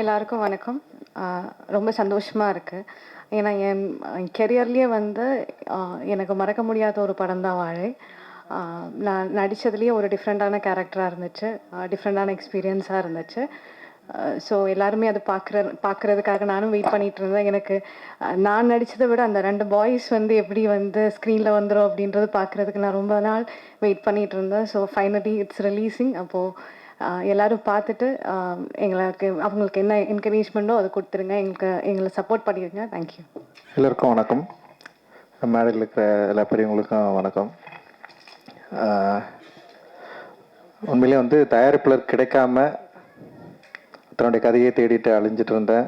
எல்லாருக்கும் வணக்கம். ரொம்ப சந்தோஷமாக இருக்குது. ஏன்னா என் கெரியர்லேயே வந்து எனக்கு மறக்க முடியாத ஒரு படம் தான் வாழை. நான் நடித்ததுலேயே ஒரு டிஃப்ரெண்ட்டான கேரக்டராக இருந்துச்சு, டிஃப்ரெண்ட்டான எக்ஸ்பீரியன்ஸாக இருந்துச்சு. ஸோ எல்லாருமே அது பார்க்குறதுக்காக நானும் வெயிட் பண்ணிகிட்டு இருந்தேன். எனக்கு நான் நடித்ததை விட அந்த 2 பாய்ஸ் வந்து எப்படி வந்து ஸ்க்ரீனில் வந்துடும் அப்படின்றது பார்க்குறதுக்கு நான் ரொம்ப நாள் வெயிட் பண்ணிகிட்டு இருந்தேன். So finally it's releasing. அப்போது எல்லோரும் பார்த்துட்டு எங்களுக்கு அவங்களுக்கு என்ன என்கரேஜ்மெண்ட்டோ அதை கொடுத்துருங்க, எங்களை சப்போர்ட் பண்ணிடுங்க. தேங்க்யூ. எல்லோருக்கும் வணக்கம். மேடையில் இருக்கிற எல்லா பெரியவங்களுக்கும் வணக்கம். உண்மையிலே வந்து தயாரிப்பாளர் கிடைக்காம தன்னுடைய கதையை தேடிட்டு அழிஞ்சிட்டு இருந்தேன்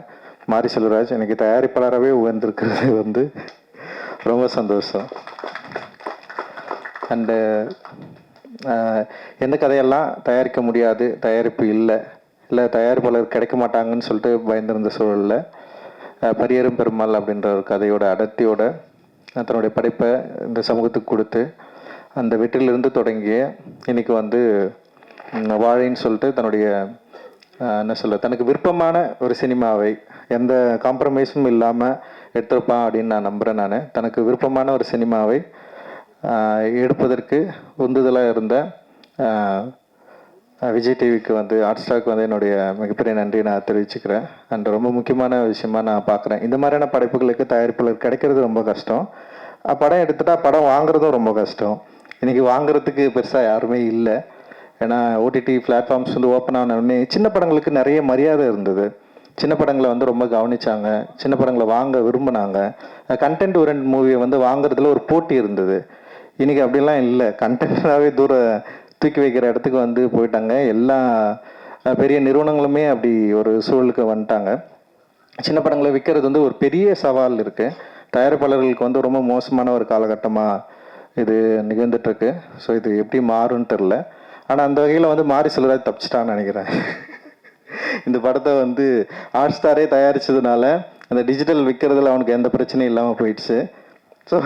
மாரி செல்வராஜ் எனக்கு தயாரிப்பாளராகவே உயர்ந்திருக்கிறது வந்து ரொம்ப சந்தோஷம். அண்டு எந்த கதையெல்லாம் தயாரிக்க முடியாது, தயாரிப்பு இல்லை தயாரிப்பாளர் கிடைக்க மாட்டாங்கன்னு சொல்லிட்டு பயந்திருந்த சூழலில் பரியரும் பெருமாள் அப்படின்ற ஒரு கதையோட அடர்த்தியோட தன்னுடைய படைப்பை இந்த சமூகத்துக்கு கொடுத்து அந்த வெற்றிலிருந்து தொடங்கிய இன்றைக்கி வந்து வாழைன்னு சொல்லிட்டு தன்னுடைய என்ன சொல்ல தனக்கு விருப்பமான ஒரு சினிமாவை எந்த காம்ப்ரமைஸும் இல்லாமல் எடுத்திருப்பான் அப்படின்னு நான் நம்புகிறேன். நான் தனக்கு விருப்பமான ஒரு சினிமாவை எடுப்பதற்கு உந்துதலாக இருந்த விஜய் டிவிக்கு வந்து ஹாட் ஸ்டாருக்கு வந்து என்னுடைய மிகப்பெரிய நன்றி நான் தெரிவிச்சுக்கிறேன். அண்ட் ரொம்ப முக்கியமான விஷயமா நான் பார்க்குறேன், இந்த மாதிரியான படைப்புகளுக்கு தயாரிப்பாளர் கிடைக்கிறது ரொம்ப கஷ்டம். படம் எடுத்துட்டா படம் வாங்குறதும் ரொம்ப கஷ்டம். இன்றைக்கி வாங்குறதுக்கு பெருசாக யாருமே இல்லை. ஏன்னா ஓடிடி பிளாட்ஃபார்ம்ஸ் வந்து ஓப்பன் ஆனவுடனே சின்ன படங்களுக்கு நிறைய மரியாதை இருந்தது. சின்ன படங்களை வந்து ரொம்ப கவனித்தாங்க, சின்ன படங்களை வாங்க விரும்பினாங்க. கண்டென்ட் ஓரியன்ட் மூவியை வந்து வாங்குறதுல ஒரு போட்டி இருந்தது. இன்றைக்கி அப்படிலாம் இல்லை. கண்டென்ட்டாகவே தூக்கி வைக்கிற இடத்துக்கு வந்து போயிட்டாங்க. எல்லா பெரிய நிறுவனங்களுமே அப்படி ஒரு சூழலுக்கு வந்துட்டாங்க. சின்ன படங்களை விற்கிறது வந்து ஒரு பெரிய சவால் இருக்குது. தயாரிப்பாளர்களுக்கு வந்து ரொம்ப மோசமான ஒரு காலகட்டமாக இது நிகழ்ந்துட்டுருக்கு. ஸோ இது எப்படி மாறும்னு தெரில. ஆனால் அந்த வகையில் வந்து மாரி செல்வராஜ் தப்பிச்சிட்டான்னு நினைக்கிறேன். இந்த படத்தை வந்து ஹாட் ஸ்டாரே தயாரித்ததுனால அந்த டிஜிட்டல் விற்கிறதுல அவனுக்கு எந்த பிரச்சனையும் இல்லாமல் போயிடுச்சு. ஸோ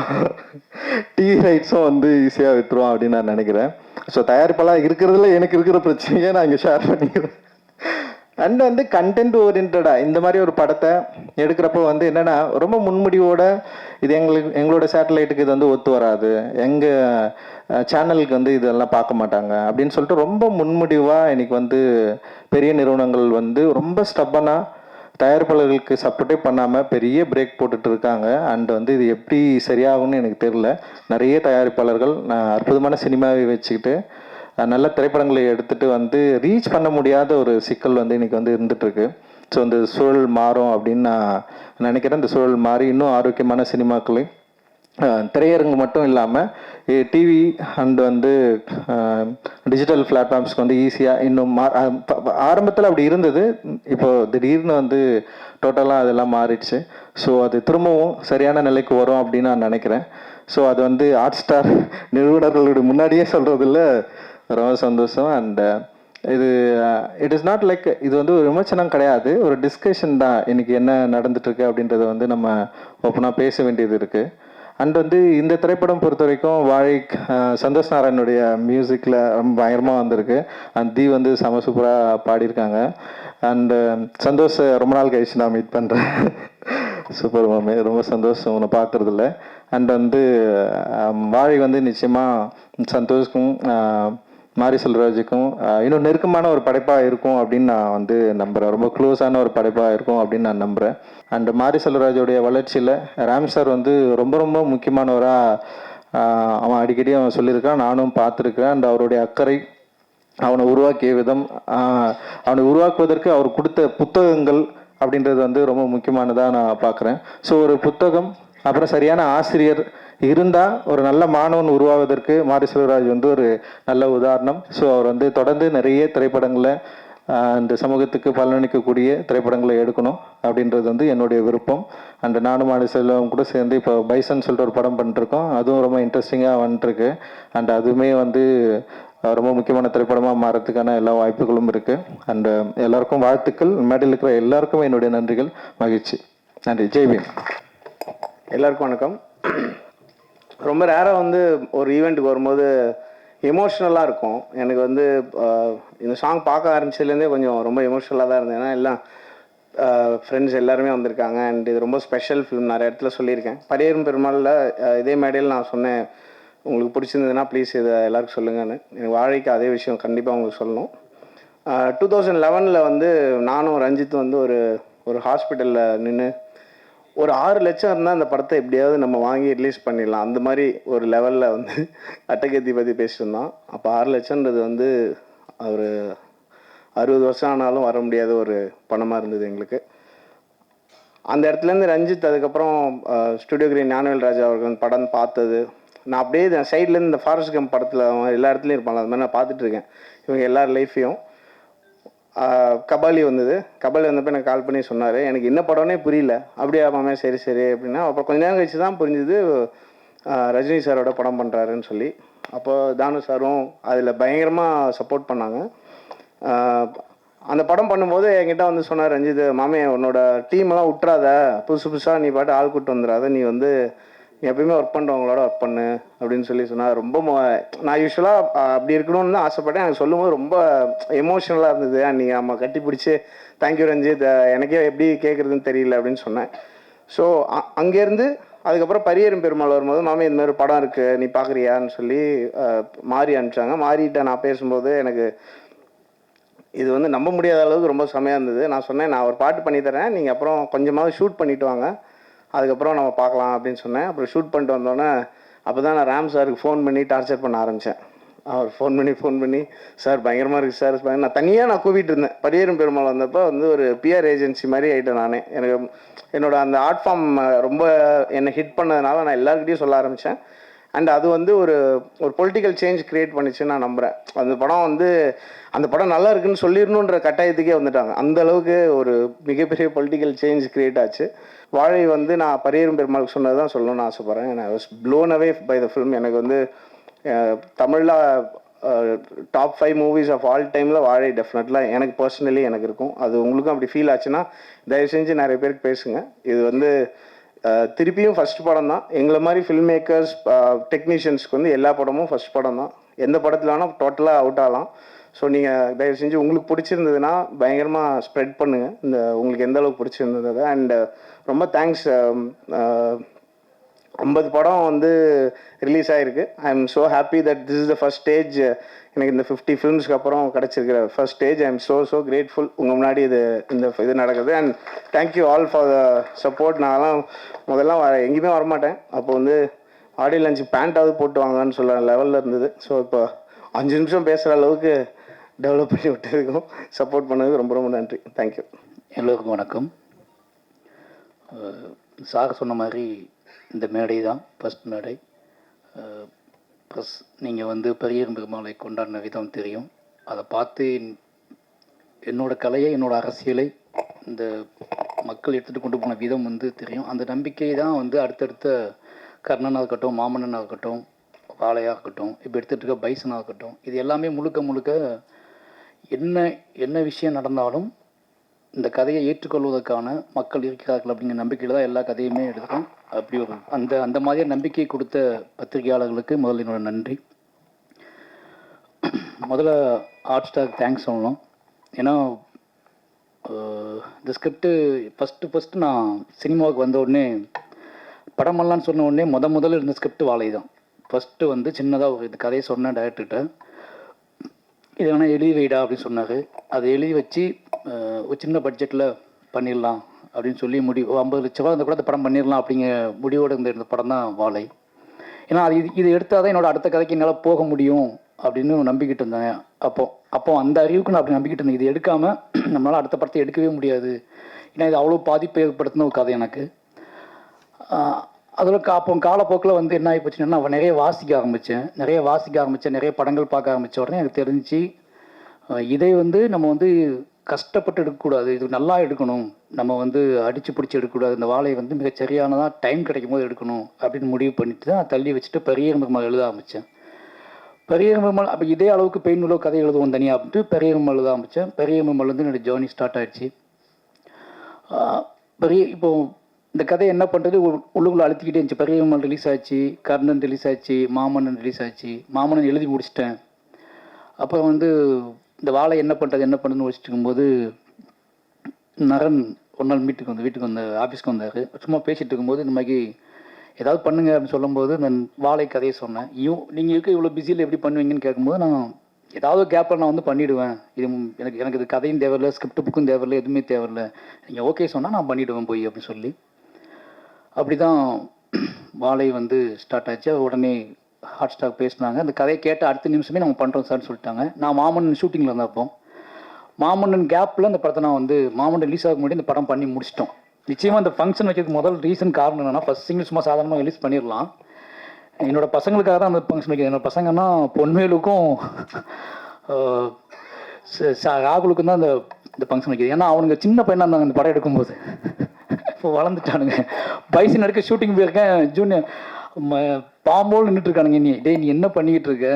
டிவி ரைட்ஸும் வந்து ஈஸியாக விற்றுருவான் அப்படின்னு நான் நினைக்கிறேன். ஸோ தயாரிப்பெல்லாம் இருக்கிறதுல எனக்கு இருக்கிற பிரச்சனையே நான் இங்கே ஷேர் பண்ணிக்கிறேன். அண்ட் வந்து கண்டென்ட் ஓரியன்டாக இந்த மாதிரி ஒரு படத்தை எடுக்கிறப்போ வந்து என்னென்னா ரொம்ப முன்முடிவோட இது எங்களோட சேட்டலைட்டுக்கு இது வந்து ஒத்து வராது, எங்கள் சேனலுக்கு வந்து இதெல்லாம் பார்க்க மாட்டாங்க அப்படின்னு சொல்லிட்டு ரொம்ப முன்முடிவாக இன்னைக்கு வந்து பெரிய நிறுவனங்கள் வந்து ரொம்ப ஸ்டப்பனாக தயாரிப்பாளர்களுக்கு சப்போர்ட்டே பண்ணாமல் பெரிய பிரேக் போட்டுட்டு இருக்காங்க. அண்ட் வந்து இது எப்படி சரியாகும்னு எனக்கு தெரியல. நிறைய தயாரிப்பாளர்கள் அற்புதமான சினிமாவை வச்சுக்கிட்டு நல்ல திரைப்படங்களை எடுத்துகிட்டு வந்து ரீச் பண்ண முடியாத ஒரு சிக்கல் வந்து இன்றைக்கி வந்து இருந்துகிட்ருக்கு. ஸோ இந்த சூழல் மாறும் அப்படின்னு நான் நினைக்கிறேன். இந்த சூழல் மாறி இன்னும் ஆரோக்கியமான சினிமாக்களை திரையரங்கு மட்டும் இல்லாமல் டிவி அண்ட் வந்து டிஜிட்டல் பிளாட்ஃபார்ம்ஸ்க்கு வந்து ஈஸியாக இன்னும் ஆரம்பத்தில் அப்படி இருந்தது. இப்போது திடீர்னு வந்து டோட்டலாக அதெல்லாம் மாறிடுச்சு. ஸோ அது திரும்பவும் சரியான நிலைக்கு வரும் அப்படின்னு நான் நினைக்கிறேன். ஸோ அது வந்து ஹாட் ஸ்டார் நிறுவனர்களுடைய முன்னாடியே சொல்கிறதில்ல ரொம்ப சந்தோஷம். அண்ட் இது இட் இஸ் நாட் லைக் இது வந்து ஒரு விமர்சனம் கிடையாது, ஒரு டிஸ்கஷன் தான். இன்றைக்கி என்ன நடந்துட்டுருக்கு அப்படின்றத வந்து நம்ம ஓப்பனாக பேச வேண்டியது இருக்குது. அண்ட் வந்து இந்த திரைப்படம் பொறுத்த வரைக்கும் வாழை சந்தோஷ் நாராயணுடைய மியூசிக்கில் ரொம்ப பயங்கரமாக வந்திருக்கு. அண்ட் தி வந்து செம சூப்பராக பாடியிருக்காங்க. அண்டு சந்தோஷ் ரொம்ப நாள் கழிச்சு நான் மீட் பண்ணுறேன். சூப்பர் மாமே, ரொம்ப சந்தோஷம் உன்னை பார்க்குறதில்ல. அண்ட் வந்து வாழை வந்து நிச்சயமாக சந்தோஷ்க்கும் மாரி செல்வராஜுக்கும் இன்னும் நெருக்கமான ஒரு படைப்பாக இருக்கும் அப்படின்னு நான் வந்து நம்புகிறேன். ரொம்ப க்ளோஸான ஒரு படைப்பாக இருக்கும் அப்படின்னு நான் நம்புகிறேன். அண்ட் மாரி செல்வராஜோடைய வளர்ச்சியில் ராம் சார் வந்து ரொம்ப ரொம்ப முக்கியமானவராக அவன் அடிக்கடி அவன் சொல்லியிருக்கான், நானும் பார்த்துருக்கேன். அண்ட் அவருடைய அக்கறை, அவனை உருவாக்கிய விதம், அவனை உருவாக்குவதற்கு அவர் கொடுத்த புத்தகங்கள் அப்படின்றது வந்து ரொம்ப முக்கியமானதாக நான் பார்க்குறேன். ஸோ ஒரு புத்தகம் அப்புறம் சரியான ஆசிரியர் இருந்தால் ஒரு நல்ல மாணவன் உருவாவதற்கு மாரி செல்வராஜ் வந்து ஒரு நல்ல உதாரணம். ஸோ அவர் வந்து தொடர்ந்து நிறைய திரைப்படங்களை இந்த சமூகத்துக்கு பலனளிக்கக்கூடிய திரைப்படங்களை எடுக்கணும் அப்படின்றது வந்து என்னுடைய விருப்பம். அண்ட் நானும் மாரி செல்வம் கூட சேர்ந்து இப்போ பைசன் சொல்லிட்டு ஒரு படம் பண்ணிட்டுருக்கோம். அதுவும் ரொம்ப இன்ட்ரெஸ்டிங்காக வந்துட்டுருக்கு. அண்ட் அதுவுமே வந்து ரொம்ப முக்கியமான திரைப்படமாக மாறத்துக்கான எல்லா வாய்ப்புகளும் இருக்குது. அண்டு எல்லாருக்கும் வாழ்த்துக்கள். மேடையில் இருக்கிற எல்லாருக்கும் என்னுடைய நன்றிகள், மகிழ்ச்சி. நன்றி. ஜெய்பீம். எல்லாருக்கும் வணக்கம். ரொம்ப ரேராக வந்து ஒரு ஈவெண்ட்டுக்கு வரும்போது எமோஷ்னலாக இருக்கும். எனக்கு வந்து இந்த சாங் பார்க்க ஆரம்பிச்சதுலேருந்தே கொஞ்சம் ரொம்ப எமோஷ்னலாக தான் இருந்தது. ஏன்னா எல்லாம் ஃப்ரெண்ட்ஸ் எல்லாருமே வந்திருக்காங்க. அண்ட் இது ரொம்ப ஸ்பெஷல் ஃபிலிம், நிறைய இடத்துல சொல்லியிருக்கேன். பரியரும் பெருமாளில் இதே மேடையில் நான் சொன்னேன், உங்களுக்கு பிடிச்சிருந்ததுன்னா ப்ளீஸ் இதை எல்லாருக்கும் சொல்லுங்கன்னு. எனக்கு வாழைக்கு அதே விஷயம் கண்டிப்பாக உங்களுக்கு சொல்லணும். 2011 வந்து நானும் ரஞ்சித்தும் வந்து ஒரு ஹாஸ்பிட்டலில் நின்று ஒரு 6 லட்சம் இருந்தால் அந்த படத்தை எப்படியாவது நம்ம வாங்கி ரிலீஸ் பண்ணிடலாம், அந்த மாதிரி ஒரு லெவலில் வந்து அட்டகத்தி பற்றி பேசியிருந்தோம். அப்போ 6 லட்சன்றது வந்து ஒரு 60 வருஷம் ஆனாலும் வர முடியாத ஒரு பணமாக இருந்தது எங்களுக்கு. அந்த இடத்துலேருந்து ரஞ்சித் அதுக்கப்புறம் ஸ்டுடியோ கிரீன் ஞானவேல் ராஜா அவர்கள் படம் பார்த்தது, நான் அப்படியே சைட்லேருந்து இந்த ஃபாரஸ்ட் கம் படத்தில் எல்லா இடத்துலையும் இருப்பாங்க, அது மாதிரி நான் பார்த்துட்ருக்கேன் இவங்க எல்லார் லைஃப்பையும். கபாலி வந்தப்போ எனக்கு கால் பண்ணி சொன்னார், எனக்கு என்ன படம்னே புரியல. அப்படியே மாமே சரி சரி அப்படின்னா, அப்புறம் கொஞ்ச நேரம் கழிச்சு தான் புரிஞ்சுது ரஜினி சாரோட படம் பண்ணுறாருன்னு சொல்லி. அப்போ தானு சாரும் அதில் பயங்கரமாக சப்போர்ட் பண்ணாங்க. அந்த படம் பண்ணும்போது என்கிட்ட வந்து சொன்னார் ரஞ்சித், மாமே உன்னோட டீமெல்லாம் விட்டுறாத, புதுசாக நீ பாட்டு ஆள் கூட்டு வந்துடாத, நீ வந்து எப்பயுமே ஒர்க் பண்ணுறவங்களோட ஒர்க் பண்ணு அப்படின்னு சொல்லி சொன்னால் ரொம்ப நான் யூஸ்வலாக அப்படி இருக்கணும்னு தான் ஆசைப்பட்டேன். எனக்கு சொல்லும்போது ரொம்ப எமோஷ்னலாக இருந்தது. நீங்கள் நம்ம கட்டி பிடிச்சி தேங்க்யூ ரஞ்சித், எனக்கே எப்படி கேட்குறதுன்னு தெரியல அப்படின்னு சொன்னேன். ஸோ அங்கேருந்து அதுக்கப்புறம் பரியரும் பெருமாள் வரும்போது, மாமே இந்த மாதிரி படம் இருக்குது நீ பார்க்குறியான்னு சொல்லி மாறி அனுப்பிச்சாங்க. மாறிட்ட நான் பேசும்போது எனக்கு இது வந்து நம்ப முடியாத அளவுக்கு ரொம்ப செமையாக இருந்தது. நான் சொன்னேன், நான் ஒரு பாட்டு பண்ணித்தரேன், நீங்கள் அப்புறம் கொஞ்சமாவது ஷூட் பண்ணிவிட்டு வாங்க, அதுக்கப்புறம் நம்ம பார்க்கலாம் அப்படின்னு சொன்னேன். அப்புறம் ஷூட் பண்ணிட்டு வந்தோடனே அப்போ தான் நான் ராம் சாருக்கு ஃபோன் பண்ணி டார்ச்சர் பண்ண ஆரம்பித்தேன். அவர் ஃபோன் பண்ணி சார் பயங்கரமாக இருக்குது சார், நான் தனியாக கூப்பிட்டு இருந்தேன். பரியரும் பெருமாள் வந்தப்போ வந்து ஒரு பிஆர் ஏஜென்சி மாதிரி ஆகிட்டேன் நானே. எனக்கு என்னோட அந்த ஆர்ட் ஃபார்ம் ரொம்ப என்னை ஹிட் பண்ணதுனால நான் எல்லாருக்கிட்டையும் சொல்ல ஆரம்பித்தேன். அண்ட் அது வந்து ஒரு பொலிட்டிக்கல் சேஞ்ச் க்ரியேட் பண்ணிச்சுன்னு நான் நம்புகிறேன். அந்த படம் நல்லா இருக்குன்னு சொல்லிடணுன்ற கட்டாயத்துக்கே வந்துட்டாங்க. அந்த அளவுக்கு ஒரு மிகப்பெரிய பொலிட்டிக்கல் சேஞ்ச் க்ரியேட் ஆச்சு. வாழை வந்து நான் பரியரும் பெருமாளுக்கு சொன்னது தான் சொல்லணும்னு ஆசைப்பட்றேன். நான் was blown away by the film. எனக்கு வந்து தமிழில் டாப் 5 மூவிஸ் ஆஃப் ஆல் டைமில் வாழை டெஃபினெட்லாக எனக்கு பர்சனலி எனக்கு இருக்கும். அது உங்களுக்கும் அப்படி ஃபீல் ஆச்சுன்னா தயவு செஞ்சு நிறைய பேருக்கு பேசுங்க. இது வந்து திருப்பியும் ஃபஸ்ட் படம் தான். எங்களை மாதிரி ஃபில்ம் மேக்கர்ஸ் டெக்னீஷியன்ஸ்க்கு வந்து எல்லா படமும் ஃபஸ்ட் படம் தான். எந்த படத்தில் வேணால் டோட்டலாக அவுட் ஆகலாம். ஸோ நீங்கள் தயவு செஞ்சு உங்களுக்கு பிடிச்சிருந்ததுன்னா பயங்கரமாக ஸ்ப்ரெட் பண்ணுங்கள், உங்களுக்கு எந்த அளவுக்கு பிடிச்சிருந்தது. அண்ட் ரொம்ப தேங்க்ஸ். 50 படம் வந்து ரிலீஸ் ஆகிருக்கு. I am so happy that this is the first stage. எனக்கு இந்த 50 ஃபிலிம்ஸ்க்கு அப்புறம் கிடச்சிருக்கிற first stage. I am so grateful. உங்கள் முன்னாடி இது நடக்குது. And thank you all for the support. நான்லாம் முதல்லாம் எங்கேயுமே வரமாட்டேன். அப்போ வந்து ஆடியோ லஞ்ச் பேண்ட்டாவது போட்டு வாங்கன்னு சொல்கிற லெவலில் இருந்தது. ஸோ இப்போ 5 நிமிஷம் பேசுகிற அளவுக்கு டெவலப் பண்ணி விட்டதுக்கும் சப்போர்ட் பண்ணதுக்கு ரொம்ப ரொம்ப நன்றி. தேங்க்யூ. எல்லோருக்கும் வணக்கம். சார் சொன்ன மாதிரி இந்த மேடை தான் ஃபஸ்ட் மேடை. ப்ளஸ் நீங்கள் வந்து பரியரும் பெருமாளை கொண்டாடின விதம் தெரியும். அதை பார்த்து என்னோடய கலையை, என்னோடய அரசியலை இந்த மக்கள் எடுத்துகிட்டு கொண்டு போன விதம் வந்து தெரியும். அந்த நம்பிக்கை தான் வந்து அடுத்தடுத்த கர்ணனாக இருக்கட்டும், மாமன்னனாக இருக்கட்டும், வாழையாக இருக்கட்டும், இப்போ எடுத்துகிட்டு இருக்க பைசனாக இருக்கட்டும், இது எல்லாமே முழுக்க என்ன விஷயம் நடந்தாலும் இந்த கதையை ஏற்றுக்கொள்வதற்கான மக்கள் இருக்கிறார்கள் அப்படிங்கிற நம்பிக்கையில் தான் எல்லா கதையுமே எடுக்கிறோம். அப்படி ஒரு அந்த மாதிரியான நம்பிக்கை கொடுத்த பத்திரிகையாளர்களுக்கு முதல்ல என்னோட நன்றி. முதல்ல ஆர்ட் ஸ்டாருக்கு தேங்க்ஸ் சொல்லணும். ஏன்னா இந்த ஸ்கிரிப்டு ஃபஸ்ட்டு நான் சினிமாவுக்கு வந்த உடனே படமெல்லாம் சொன்ன உடனே முதல்ல இருந்த ஸ்கிரிப்ட் வாழை தான். ஃபஸ்ட்டு வந்து சின்னதாக ஒரு இது கதையை சொன்னேன் டைரக்டர்கிட்ட, இதை வேணால் எழுதி வைடா அப்படின்னு சொன்னார். அதை எழுதி வச்சு ஒரு சின்ன பட்ஜெட்டில் பண்ணிடலாம் அப்படின்னு சொல்லி 50 லட்ச ரூபா அந்த கூட அந்த படம் பண்ணிடலாம் அப்படிங்கிற முடிவோடு இருந்த படம் தான் வாழை. ஏன்னா இது எடுத்தால் தான் என்னோட அடுத்த கதைக்கு என்னால் போக முடியும் அப்படின்னு நம்பிக்கிட்டு இருந்தேன். அப்போ அந்த அறிவுக்கு நான் அப்படி நம்பிக்கிட்டு இருந்தேன். இது எடுக்காமல் நம்மளால் அடுத்த படத்தை எடுக்கவே முடியாது. ஏன்னா இது அவ்வளோ பாதிப்பு ஏற்படுத்தின ஒரு கதை எனக்கு. அதில் அப்போ காலப்போக்கில் வந்து என்ன ஆகி போச்சுன்னா, நான் நிறைய வாசிக்க ஆரம்பித்தேன், நிறைய படங்கள் பார்க்க ஆரம்பித்த உடனே எனக்கு தெரிஞ்சு இதை வந்து நம்ம வந்து கஷ்டப்பட்டு எடுக்கக்கூடாது, இது நல்லா எடுக்கணும், நம்ம வந்து அடித்து பிடிச்சி எடுக்கக்கூடாது, இந்த வாழையை வந்து மிக சரியானதாக டைம் கிடைக்கும் போது எடுக்கணும் அப்படின்னு முடிவு பண்ணிட்டு தான் தள்ளி வச்சுட்டு பரியரும் பெருமாள் எழுத ஆரம்பித்தேன். பரியரும் பெருமாள் அப்போ இதே அளவுக்கு பெயின் உள்ள கதை எழுதுவோம் தனியாக அப்படின்ட்டு பரியரும் பெருமாள் எழுத ஆரம்பித்தேன். பரியரும் பெருமாள் வந்து என்னோடய ஜேர்னி ஸ்டார்ட் ஆகிடுச்சு. இப்போ இந்த கதை என்ன பண்ணுறது உள்ளுக்குள்ளே அழுத்திக்கிட்டே இருந்துச்சு. பெரியம்மாள் ரிலீஸ் ஆச்சு, கர்ணன் ரிலீஸ் ஆச்சு, மாமன்னன் ரிலீஸ் ஆச்சு. மாமன்னன் எழுதி முடிச்சிட்டேன். அப்புறம் வந்து இந்த வாழை என்ன பண்ணுறதுன்னு வச்சுட்டு இருக்கும்போது நரன் ஒரு நாள் வீட்டுக்கு வந்து ஆஃபீஸ்க்கு வந்தார். சும்மா பேசிகிட்டு இருக்கும்போது இந்த மாதிரி ஏதாவது பண்ணுங்க அப்படின்னு சொல்லும்போது நான் வாழை கதையை சொன்னேன். நீங்கள் இருக்க இவ்வளோ பிஸியில் எப்படி பண்ணுவீங்கன்னு கேட்கும்போது நான் ஏதாவது கேப்பில் நான் வந்து பண்ணிவிடுவேன். இது எனக்கு இது கதையும் தேவையில்லை, ஸ்கிரிப்ட் புக்கும் தேவையில்லை, எதுவுமே தேவையில்லை, நீங்கள் ஓகே சொன்னால் நான் பண்ணிவிடுவேன் போய் அப்படின்னு சொல்லி அப்படி தான் வாழை வந்து ஸ்டார்ட் ஆச்சு. உடனே ஹாட் ஸ்டாக் பேசினாங்க. அந்த கதையை கேட்ட அடுத்த நிமிஷமே நம்ம பண்ணுறோம் சார்னு சொல்லிட்டாங்க. நான் மாமன்னன் ஷூட்டிங்கில் இருந்தப்போ மாமன்னன் கேப்பில் அந்த படத்தை நான் வந்து மாமன்னன் ரிலீஸ் ஆக முன்னாடி இந்த படம் பண்ணி முடிச்சிட்டோம். நிச்சயமாக இந்த ஃபங்க்ஷன் வைக்கிறதுக்கு முதல் ரீசன் காரணம் என்னென்னா, ஃபஸ்ட் சிங்கிள் சும்மா சாதாரணமாக ரிலீஸ் பண்ணிடலாம். என்னோட பசங்களுக்காக தான் அந்த ஃபங்க்ஷன் வைக்கிறது. என்னோட பசங்கன்னா பொன்வேலுக்கும் ராகுலுக்கும் தான் இந்த ஃபங்க்ஷன் வைக்கிது. ஏன்னா அவனுங்க சின்ன பையனாக இருந்தாங்க அந்த படம் எடுக்கும்போது. இப்போ வளர்ந்துட்டானுங்க. பைசன் எடுக்க ஷூட்டிங் போயிருக்கேன். ஜூனியர் பாம்போல் நின்றுட்டுருக்கானுங்க. நீ என்ன பண்ணிக்கிட்டு இருக்க?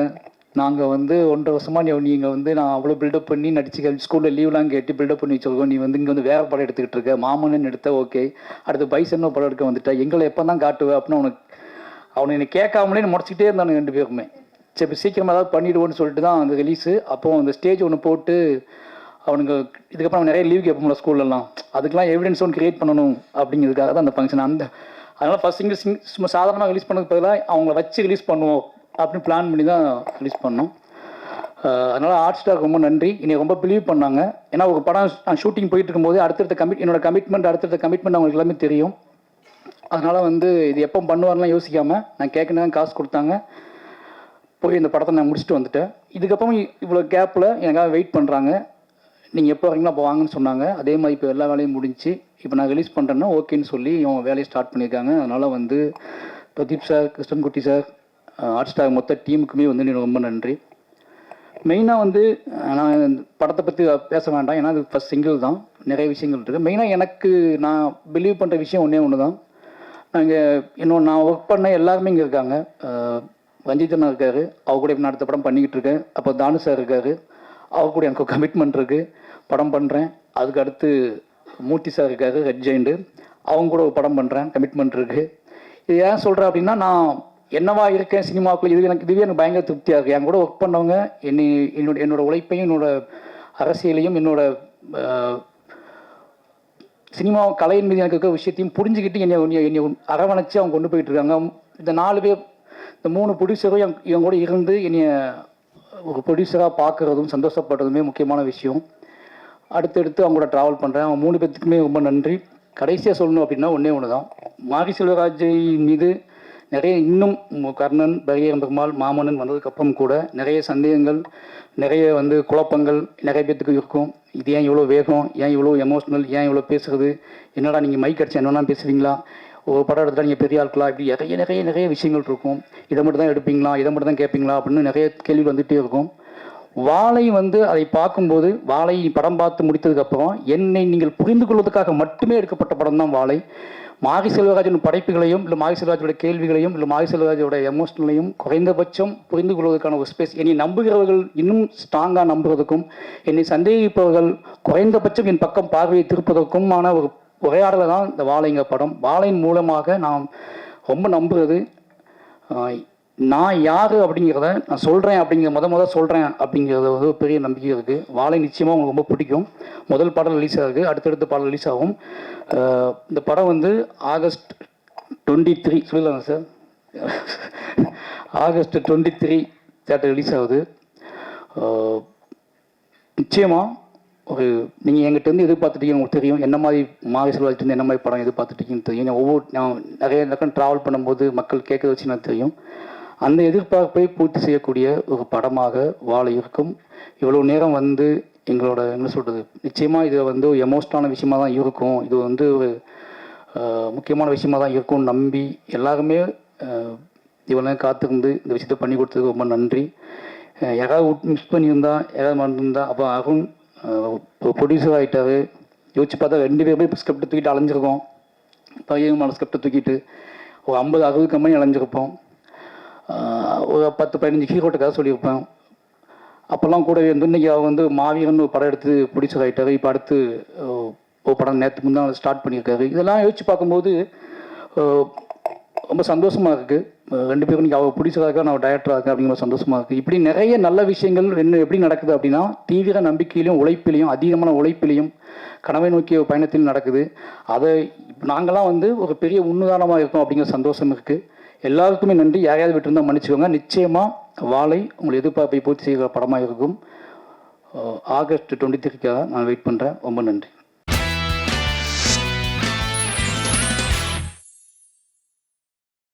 நாங்கள் வந்து 1.5 வருஷமாக நீங்கள் வந்து நான் அவ்வளோ பில்டப் பண்ணி நடிச்சு ஸ்கூலில் லீவ்லாம் கேட்டு பில்டப் பண்ணி வச்சுருக்கோம். நீ வந்து இங்கே வந்து வேறு படம் எடுத்துக்கிட்டு இருக்க. மாமன்னு எடுத்த ஓகே, அடுத்து பைசன்னு படம் எடுக்க வந்துட்டா, எங்களை எப்போ தான் காட்டுவேன் அப்படின்னு அவனை என்னை கேட்காமலே முடிச்சுக்கிட்டே இருந்தானுங்க 2 பேருமே. சரி இப்போ சீக்கிரமாக ஏதாவது பண்ணிவிடுவோன்னு சொல்லிட்டு தான் அந்த ரிலீஸு. அப்போது அந்த ஸ்டேஜ் ஒன்று போட்டு அவனுங்க இதுக்கப்புறம் நிறைய லீவ் கேட்போம்ல ஸ்கூல்லலாம், அதுக்கெலாம் எவிடன்ஸ் ஒன்று க்ரியேட் பண்ணணும் அப்படிங்கிறதுக்காக தான் அந்த ஃபங்க்ஷன். அதனால் ஃபஸ்ட் சிங்கிள் சும்மா சாதாரணமாக ரிலீஸ் பண்ணதுக்கு பதிலாக அவங்கள வச்சு ரிலீஸ் பண்ணுவோம் அப்படின்னு பிளான் பண்ணி தான் ரிலீஸ் பண்ணோம். அதனால் ஹாட் ஸ்டாருக்கு ரொம்ப நன்றி. என்னை ரொம்ப பிலீவ் பண்ணாங்க. ஏன்னா ஒரு படம் நான் ஷூட்டிங் போயிட்டு இருக்கும்போது அடுத்தடுத்த கமிட்மெண்ட் அவங்களுக்கு எல்லாமே தெரியும். அதனால் வந்து இது எப்போ பண்ணுவார்லாம் யோசிக்காமல் நான் கேட்கணும் காசு கொடுத்தாங்க. போய் இந்த படத்தை நான் முடிச்சுட்டு வந்துட்டேன். இதுக்கப்புறம் இவ்வளோ கேப்பில் எனக்காக வெயிட் பண்ணுறாங்க. நீங்கள் எப்போ வரீங்களோ அப்போ வாங்கன்னு சொன்னாங்க. அதே மாதிரி இப்போ எல்லா வேலையும் முடிஞ்சு இப்போ நான் ரிலீஸ் பண்ணுறேன்னா ஓகேன்னு சொல்லி இவங்க வேலையை ஸ்டார்ட் பண்ணியிருக்காங்க. அதனால் வந்து Pradeep sir, Krishnankutty sir, hot star மொத்த டீமுக்குமே வந்து எனக்கு ரொம்ப நன்றி. மெயினாக வந்து நான் படத்தை பற்றி பேச வேண்டாம், ஏன்னா அது ஃபஸ்ட் சிங்கிள் தான், நிறைய விஷயங்கள் இருக்குது. மெயினாக நான் பிலீவ் பண்ணுற விஷயம் ஒன்று தான். நான் ஒர்க் பண்ண எல்லாருமே இங்கே இருக்காங்க. ரஞ்சித் அண்ணா இருக்கார், அவர் கூட இப்போ நான் அடுத்த படம் பண்ணிக்கிட்டு இருக்கேன். அப்போ தானு சார் இருக்கார், அவர் கூட எனக்கு கமிட்மெண்ட் இருக்குது, படம் பண்ணுறேன். அதுக்கு அடுத்து மூர்த்தி சார் இருக்கார், ரெட் ஜெயிண்டு, அவங்க கூட ஒரு படம் பண்ணுறேன், கமிட்மெண்ட் இருக்குது. இது ஏன் சொல்கிறேன் அப்படின்னா, நான் என்னவா இருக்கேன் சினிமாவுக்குள்ள, இதுவே எனக்கு பயங்கர திருப்தியாக இருக்குது. என் கூட ஒர்க் பண்ணவங்க என்னோட உழைப்பையும் என்னோட அரசியலையும் என்னோட சினிமா கலையின் மீது எனக்கு இருக்க விஷயத்தையும் புரிஞ்சுக்கிட்டு என்னை அரவணைச்சு அவங்க கொண்டு போயிட்டு இருக்காங்க. இந்த 4 பேர், இந்த 3 ப்ரொடியூசரும் இவங்க கூட இருந்து என்னைய ஒரு ப்ரொடியூசராக பார்க்குறதும் சந்தோஷப்படுறதுமே முக்கியமான விஷயம். அடுத்தடுத்து அவங்க கூட ட்ராவல் பண்ணுறேன். அவங்க 3 பேர்த்துக்குமே ரொம்ப நன்றி. கடைசியாக சொல்லணும் அப்படின்னா ஒன்று தான், மாரி செல்வராஜ் மீது நிறைய இன்னும் கர்ணன், பரியேறும் பெருமாள், மாமன்னன் வந்ததுக்கப்புறம் கூட நிறைய சந்தேகங்கள், நிறைய வந்து குழப்பங்கள் நிறைய பேர்த்துக்கு இருக்கும். இது ஏன் இவ்வளோ வேகம், ஏன் இவ்வளோ எமோஷ்னல், ஏன் இவ்வளோ பேசுகிறது, என்னடா நீங்கள் மைக் அடிச்சு என்னென்னா பேசுவீங்களா, ஒரு படம் எடுத்தால் நீங்கள் பெரிய ஆட்களா, இப்படி நிறைய விஷயங்கள் இருக்கும். இதை மட்டும் தான் எடுப்பீங்களா, இதை மட்டும் தான் கேட்பீங்களா அப்படின்னு நிறைய கேள்வி வந்துகிட்டே இருக்கும். வாழை வந்து அதை பார்க்கும்போது, வாழை படம் பார்த்து முடித்ததுக்கப்புறம் என்னை நீங்கள் புரிந்து கொள்வதற்காக மட்டுமே எடுக்கப்பட்ட படம் தான் வாழை. மாரி செல்வராஜன் படைப்புகளையும் இல்லை மாரி செல்வராஜோட கேள்விகளையும் இல்லை மாரி செல்வராஜோட எமோஷனலையும் குறைந்தபட்சம் புரிந்து கொள்வதற்கான ஒரு ஸ்பேஸ், என்னை நம்புகிறவர்கள் இன்னும் ஸ்ட்ராங்காக நம்புவதற்கும், என்னை சந்தேகிப்பவர்கள் குறைந்தபட்சம் என் பக்கம் பார்வையை திருப்பதற்குமான ஒரு உரையாடலை தான் இந்த வாழைங்க படம். வாழையின் மூலமாக நான் ரொம்ப நம்புகிறது, நான் யார் அப்படிங்கிறத நான் சொல்கிறேன் அப்படிங்கிற சொல்கிறேன் அப்படிங்கிறத ஒரு பெரிய நம்பிக்கை இருக்குது. வாழை நிச்சயமாக உங்களுக்கு ரொம்ப பிடிக்கும். முதல் பாடல் ரிலீஸ் ஆகுது, அடுத்தடுத்த பாடல் ரிலீஸ் ஆகும். இந்த படம் வந்து ஆகஸ்ட் 23 சொல்லலாங்க சார், ஆகஸ்ட் 23 தேட்டர் ரிலீஸ் ஆகுது. நிச்சயமாக ஒரு நீங்கள் எங்கிட்டேருந்து எதிர்பார்த்துட்டீங்க, உங்களுக்கு தெரியும் என்ன மாதிரி மாரி செல்வராஜ்லேருந்து என்ன மாதிரி படம் எதிர்பார்த்துட்டீங்கன்னு தெரியும். நான் நிறைய பக்கம் ட்ராவல் பண்ணும்போது மக்கள் கேட்க வச்சு நான் தெரியும். அந்த எதிர்பார்ப்பை பூர்த்தி செய்யக்கூடிய ஒரு படமாக வாழை இருக்கும். இவ்வளோ நேரம் வந்து எங்களோட என்ன சொல்கிறது, நிச்சயமாக இது வந்து ஒரு எமோஷனலான விஷயமாக தான் இருக்கும், இது வந்து ஒரு முக்கியமான விஷயமாக தான் இருக்கும்னு நம்பி எல்லாருமே இவ்வளோ நேரம் காத்திருந்து இந்த விஷயத்தை பண்ணி கொடுத்ததுக்கு ரொம்ப நன்றி. யாராவது மிஸ் பண்ணியிருந்தா, யாராவது மறந்துருந்தா, அப்போ அருண் ப்ரொடியூசர் ஆகிட்டார். யோசிச்சு பார்த்தா 2 பேருமே இப்போ ஸ்கிரிப்டை தூக்கிட்டு அலைஞ்சிருக்கோம். பையன் ஸ்கிரிப்டை தூக்கிட்டு ஒரு 50-60 கம்பெனி அலைஞ்சிருப்போம். ஒரு 10-15 ஹீரோட்ட கதை சொல்லியிருப்பேன். அப்போல்லாம் கூட இன்றைக்கி அவர் வந்து மாவீரன் ஒரு படம் எடுத்து ப்ரொடியூசர் ஆகிட்டார். இப்போ அடுத்து ஒரு படம் நேற்று முன்னாள் ஸ்டார்ட் பண்ணியிருக்காரு. இதெல்லாம் யோசிச்சு பார்க்கும்போது ரொம்ப சந்தோஷமாக இருக்குது. 2 பேரும் நீங்கள் அவர் ப்ரொடியூசராக இருக்கா, நான் டைரக்டராக இருக்கேன் அப்படிங்கிற சந்தோஷமாக இருக்குது. இப்படி நிறைய நல்ல விஷயங்கள் எப்படி நடக்குது அப்படின்னா, தீவிர நம்பிக்கையிலையும் உழைப்பிலையும் அதிகமான உழைப்பிலையும் கனவை நோக்கிய பயணத்தில் நடக்குது. அதை நாங்களாம் வந்து ஒரு பெரிய உன்னுதாரணமாக இருக்கோம் அப்படிங்கிற சந்தோஷம் இருக்குது. எல்லாருக்குமே நன்றி. யாரையாவது விட்டுருந்தால் மன்னிச்சுக்கோங்க. நிச்சயமாக வாழை உங்களை எதிர்பார்ப்பை பூர்த்தி செய்கிற படமாக இருக்கும். ஆகஸ்ட் 23க்காக நான் வெயிட் பண்ணுறேன். ரொம்ப நன்றி.